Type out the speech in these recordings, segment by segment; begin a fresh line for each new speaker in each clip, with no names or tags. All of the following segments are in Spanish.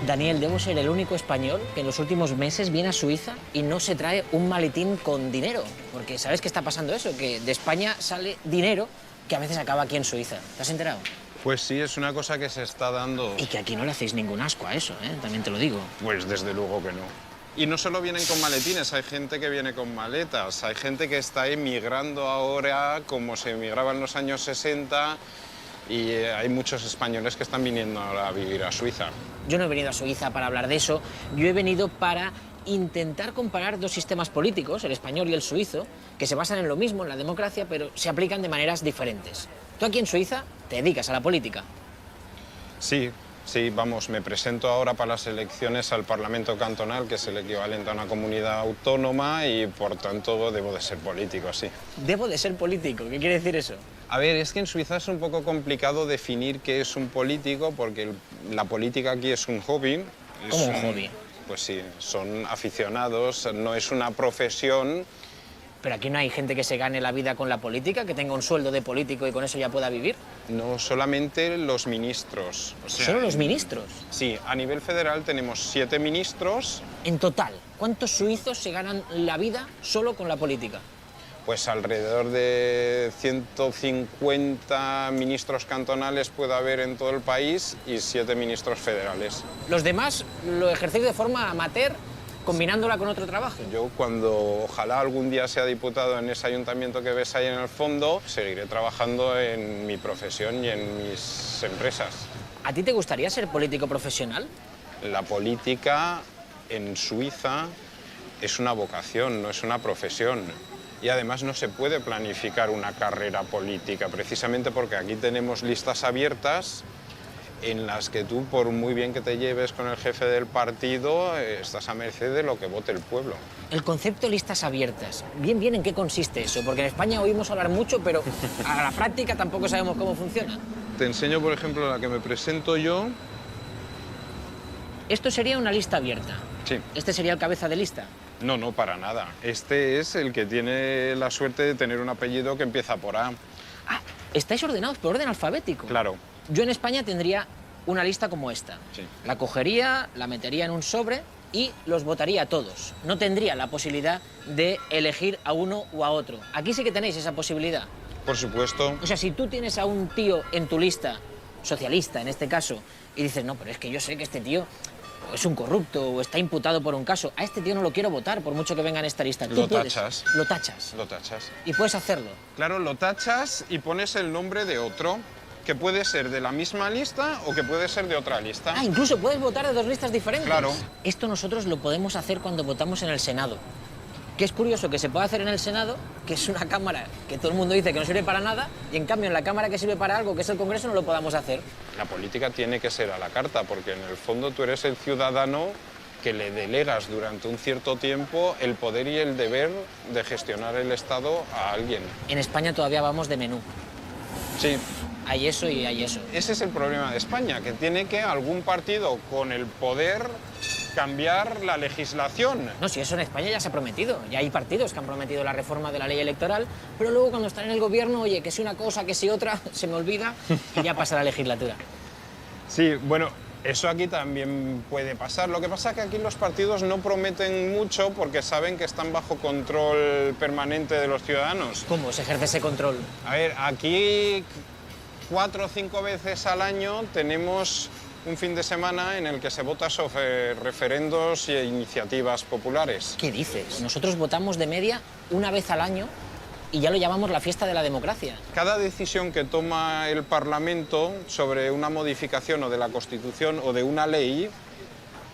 Daniel, debo ser el único español que en los últimos meses viene a Suiza y no se trae un maletín con dinero. Porque ¿sabes qué está pasando eso? Que de España sale dinero que a veces acaba aquí en Suiza. ¿Te has enterado?
Pues sí, es una cosa que se está dando.
Y que aquí no le hacéis ningún asco a eso, ¿eh? También te lo digo.
Pues desde luego que no. Y no solo vienen con maletines, hay gente que viene con maletas, hay gente que está emigrando ahora como se emigraba en los años 60 y hay muchos españoles que están viniendo ahora a vivir a Suiza.
Yo no he venido a Suiza para hablar de eso, yo he venido para intentar comparar dos sistemas políticos, el español y el suizo, que se basan en lo mismo, en la democracia, pero se aplican de maneras diferentes. Tú aquí en Suiza te dedicas a la política.
Sí, vamos, me presento ahora para las elecciones al Parlamento Cantonal, que es el equivalente a una comunidad autónoma y, por tanto, debo de ser político, sí.
Debo de ser político, ¿qué quiere decir eso?
A ver, es que en Suiza es un poco complicado definir qué es un político, porque la política aquí es un hobby.
¿Cómo un hobby?
Pues sí, son aficionados, no es una profesión.
Pero aquí no hay gente que se gane la vida con la política, que tenga un sueldo de político y con eso ya pueda vivir.
No, solamente los ministros. O sea,
¿Solo los ministros?
Sí, a nivel federal tenemos 7 ministros.
En total, ¿cuántos suizos se ganan la vida solo con la política?
Pues alrededor de 150 ministros cantonales puede haber en todo el país y 7 ministros federales.
Los demás lo ejercéis de forma amateur, combinándola con otro trabajo.
Yo, cuando ojalá algún día sea diputado en ese ayuntamiento que ves ahí en el fondo, seguiré trabajando en mi profesión y en mis empresas.
¿A ti te gustaría ser político profesional?
La política en Suiza es una vocación, no es una profesión. Y además no se puede planificar una carrera política, precisamente porque aquí tenemos listas abiertas en las que tú, por muy bien que te lleves con el jefe del partido, estás a merced de lo que vote el pueblo.
El concepto listas abiertas, bien, ¿en qué consiste eso? Porque en España oímos hablar mucho, pero a la práctica tampoco sabemos cómo funciona.
Te enseño, por ejemplo, la que me presento yo.
Esto sería una lista abierta.
Sí.
¿Este sería el cabeza de lista?
No, para nada. Este es el que tiene la suerte de tener un apellido que empieza por A.
Ah, estáis ordenados por orden alfabético.
Claro.
Yo en España tendría una lista como esta.
Sí.
La cogería, la metería en un sobre y los votaría a todos. No tendría la posibilidad de elegir a uno o a otro. Aquí sí que tenéis esa posibilidad.
Por supuesto.
O sea, si tú tienes a un tío en tu lista, socialista en este caso, y dices, no, pero es que yo sé que este tío o es un corrupto o está imputado por un caso, a este tío no lo quiero votar por mucho que venga en esta lista.
Lo tachas.
Lo tachas.
Lo tachas.
Y puedes hacerlo.
Claro, lo tachas y pones el nombre de otro, que puede ser de la misma lista o que puede ser de otra lista.
Ah, incluso puedes votar de dos listas diferentes.
Claro.
Esto nosotros lo podemos hacer cuando votamos en el Senado. Que es curioso que se pueda hacer en el Senado, que es una cámara que todo el mundo dice que no sirve para nada, y en cambio en la cámara que sirve para algo, que es el Congreso, no lo podamos hacer.
La política tiene que ser a la carta, porque en el fondo tú eres el ciudadano que le delegas durante un cierto tiempo el poder y el deber de gestionar el Estado a alguien.
En España todavía vamos de menú.
Sí.
Hay eso y hay eso.
Ese es el problema de España, que tiene que algún partido con el poder cambiar la legislación.
No, si eso en España ya se ha prometido. Ya hay partidos que han prometido la reforma de la ley electoral, pero luego cuando están en el gobierno, oye, que si una cosa, que si otra, se me olvida y ya pasa la legislatura.
Sí, bueno, eso aquí también puede pasar. Lo que pasa es que aquí los partidos no prometen mucho porque saben que están bajo control permanente de los ciudadanos.
¿Cómo se ejerce ese control?
A ver, aquí 4 o 5 veces al año tenemos un fin de semana en el que se vota sobre referendos e iniciativas populares.
¿Qué dices? Nosotros votamos de media una vez al año y ya lo llamamos la fiesta de la democracia.
Cada decisión que toma el Parlamento sobre una modificación o de la Constitución o de una ley,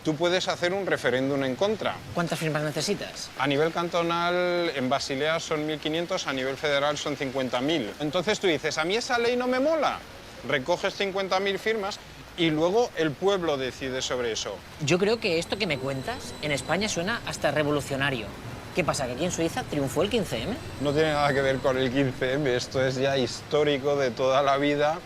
tú puedes hacer un referéndum en contra.
¿Cuántas firmas necesitas?
A nivel cantonal, en Basilea son 1.500, a nivel federal son 50.000. Entonces tú dices, a mí esa ley no me mola. Recoges 50.000 firmas y luego el pueblo decide sobre eso.
Yo creo que esto que me cuentas en España suena hasta revolucionario. ¿Qué pasa, que aquí en Suiza triunfó el 15M?
No tiene nada que ver con el 15M, esto es ya histórico de toda la vida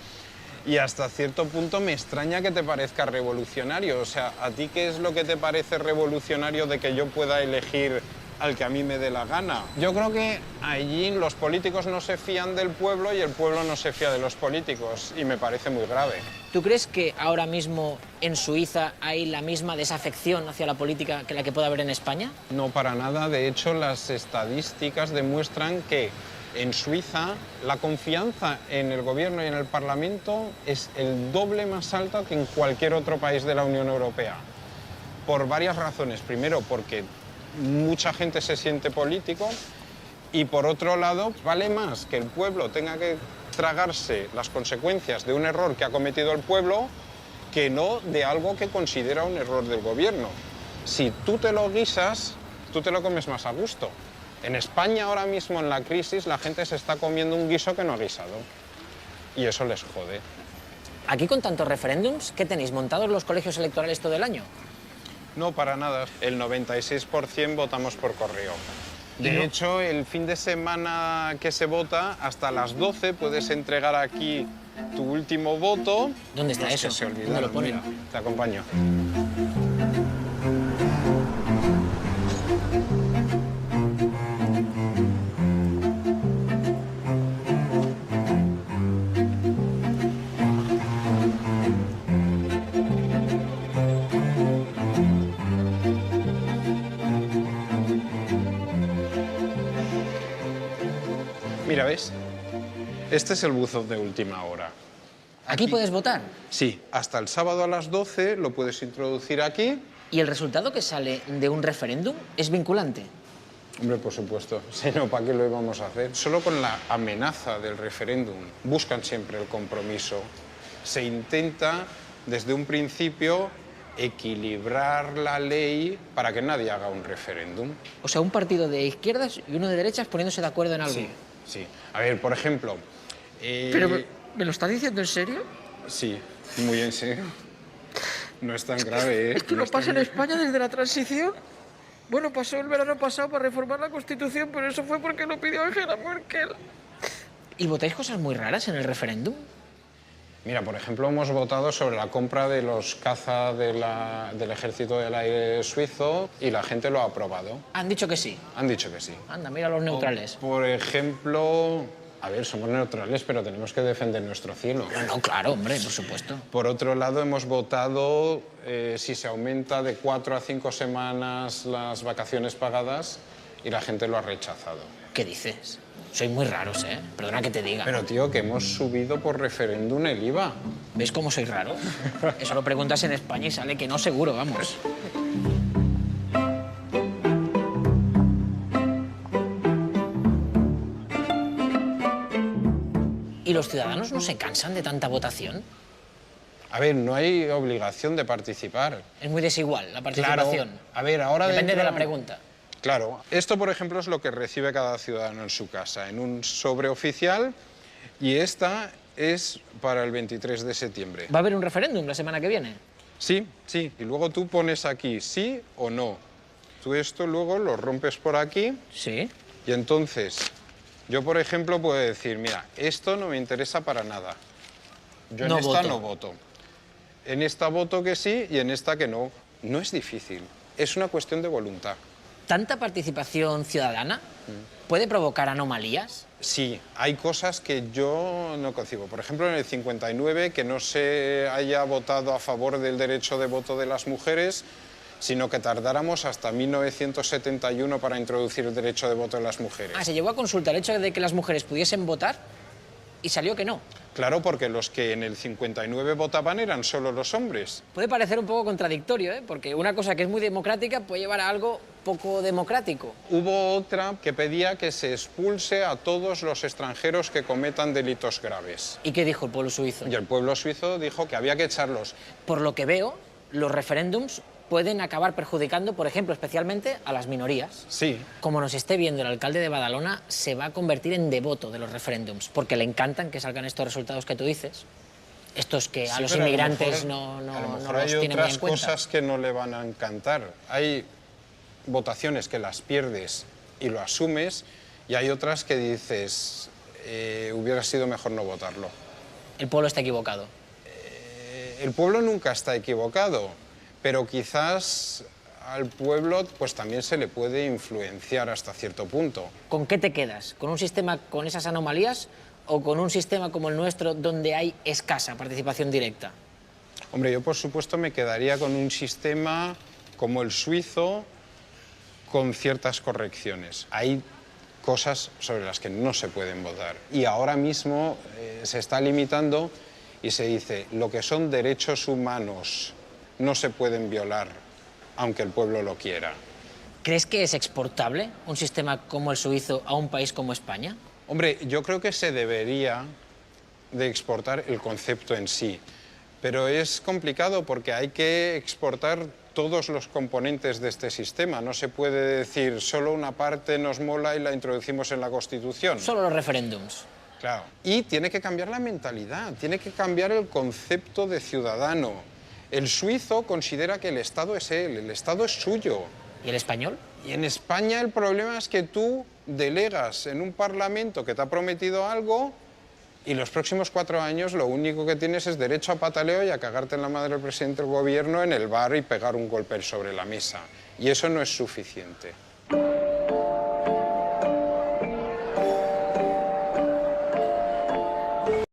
y hasta cierto punto me extraña que te parezca revolucionario. O sea, ¿a ti qué es lo que te parece revolucionario de que yo pueda elegir al que a mí me dé la gana. Yo creo que allí los políticos no se fían del pueblo y el pueblo no se fía de los políticos, y me parece muy grave.
¿Tú crees que ahora mismo en Suiza hay la misma desafección hacia la política que la que puede haber en España?
No, para nada. De hecho, las estadísticas demuestran que en Suiza la confianza en el gobierno y en el Parlamento es el doble más alta que en cualquier otro país de la Unión Europea. Por varias razones. Primero, porque mucha gente se siente político, y por otro lado, vale más que el pueblo tenga que tragarse las consecuencias de un error que ha cometido el pueblo que no de algo que considera un error del gobierno. Si tú te lo guisas, tú te lo comes más a gusto. En España ahora mismo, en la crisis, la gente se está comiendo un guiso que no ha guisado, y eso les jode.
Aquí con tantos referéndums, ¿qué tenéis? ¿Montados los colegios electorales todo el año?
No, para nada. El 96% votamos por correo. De hecho, el fin de semana que se vota, hasta las 12 puedes entregar aquí tu último voto.
¿Dónde está eso?
Se olvidaron.
¿Dónde lo ponen?
Mira, te acompaño. Mira, ¿ves? Este es el buzón de última hora.
¿Aquí puedes votar?
Sí, hasta el sábado a las 12 lo puedes introducir aquí.
¿Y el resultado que sale de un referéndum es vinculante?
Hombre, por supuesto. Si no, ¿para qué lo íbamos a hacer? Solo con la amenaza del referéndum buscan siempre el compromiso. Se intenta, desde un principio, equilibrar la ley para que nadie haga un referéndum.
O sea, un partido de izquierdas y uno de derechas poniéndose de acuerdo en algo.
Sí, sí. A ver, por ejemplo...
¿Pero me lo estás diciendo en serio?
Sí, muy en serio. No es tan grave, ¿eh?
¿Esto no pasa en España desde la transición? Bueno, pasó el verano pasado para reformar la Constitución, pero eso fue porque lo pidió Angela Merkel.
¿Y votáis cosas muy raras en el referéndum?
Mira, por ejemplo, hemos votado sobre la compra de los caza del Ejército del Aire suizo, y la gente lo ha aprobado.
Han dicho que sí.
Han dicho que sí.
Anda, mira los neutrales.
Por ejemplo, a ver, somos neutrales, pero tenemos que defender nuestro cielo.
No, claro, hombre, por supuesto.
Por otro lado, hemos votado si se aumenta de 4 a 5 semanas las vacaciones pagadas, y la gente lo ha rechazado.
¿Qué dices? Sois muy raros, ¿eh? Perdona que te diga.
Pero, tío, que hemos subido por referéndum el IVA.
¿Ves cómo sois raros? Eso lo preguntas en España y sale que no seguro, vamos. ¿Y los ciudadanos no se cansan de tanta votación?
A ver, no hay obligación de participar.
Es muy desigual la participación.
Claro. A ver, ahora
Depende de
dentro-
la pregunta.
Claro. Esto, por ejemplo, es lo que recibe cada ciudadano en su casa, en un sobre oficial, y esta es para el 23 de septiembre.
¿Va a haber un referéndum la semana que viene?
Sí, sí. Y luego tú pones aquí sí o no. Tú esto luego lo rompes por aquí,
Sí.
y entonces yo, por ejemplo, puedo decir, mira, esto no me interesa para nada. Yo en
No
esta
voto.
no voto. En esta voto que sí y en esta que no. No es difícil. Es una cuestión de voluntad.
¿Tanta participación ciudadana puede provocar anomalías?
Sí, hay cosas que yo no concibo. Por ejemplo, en el 59, que no se haya votado a favor del derecho de voto de las mujeres, sino que tardáramos hasta 1971 para introducir el derecho de voto de las mujeres.
Ah, se llegó a consultar el hecho de que las mujeres pudiesen votar y salió que no.
Claro, porque los que en el 59 votaban eran solo los hombres.
Puede parecer un poco contradictorio, ¿eh? Porque una cosa que es muy democrática puede llevar a algo poco democrático.
Hubo otra que pedía que se expulse a todos los extranjeros que cometan delitos graves.
¿Y qué dijo el pueblo suizo?
Y el pueblo suizo dijo que había que echarlos.
Por lo que veo, los referéndums pueden acabar perjudicando, por ejemplo, especialmente a las minorías.
Sí.
Como nos esté viendo el alcalde de Badalona, se va a convertir en devoto de los referéndums, porque le encantan que salgan estos resultados que tú dices. Estos que a
Sí,
los
pero
inmigrantes
a
no
lo mejor
los
hay
tienen muy
otras
en cuenta.
cosas que no le van a encantar. Hay votaciones que las pierdes y lo asumes, y hay otras que dices, hubiera sido mejor no votarlo.
El pueblo está equivocado.
El pueblo nunca está equivocado, pero quizás al pueblo pues también se le puede influenciar hasta cierto punto.
¿Con qué te quedas? ¿Con un sistema con esas anomalías o con un sistema como el nuestro donde hay escasa participación directa?
Hombre, yo por supuesto me quedaría con un sistema como el suizo con ciertas correcciones. Hay cosas sobre las que no se pueden votar y ahora mismo se está limitando y se dice lo que son derechos humanos no se pueden violar aunque el pueblo lo quiera.
¿Crees que es exportable un sistema como el suizo a un país como España?
Hombre, yo creo que se debería de exportar el concepto en sí, pero es complicado porque hay que exportar todos los componentes de este sistema. No se puede decir solo una parte nos mola y la introducimos en la Constitución.
Solo los referéndums.
Claro. Y tiene que cambiar la mentalidad, tiene que cambiar el concepto de ciudadano. El suizo considera que el Estado es él, el Estado es suyo.
¿Y el español?
Y en España el problema es que tú delegas en un parlamento que te ha prometido algo y los próximos 4 años lo único que tienes es derecho a pataleo y a cagarte en la madre del presidente del gobierno en el bar y pegar un golpe sobre la mesa. Y eso no es suficiente.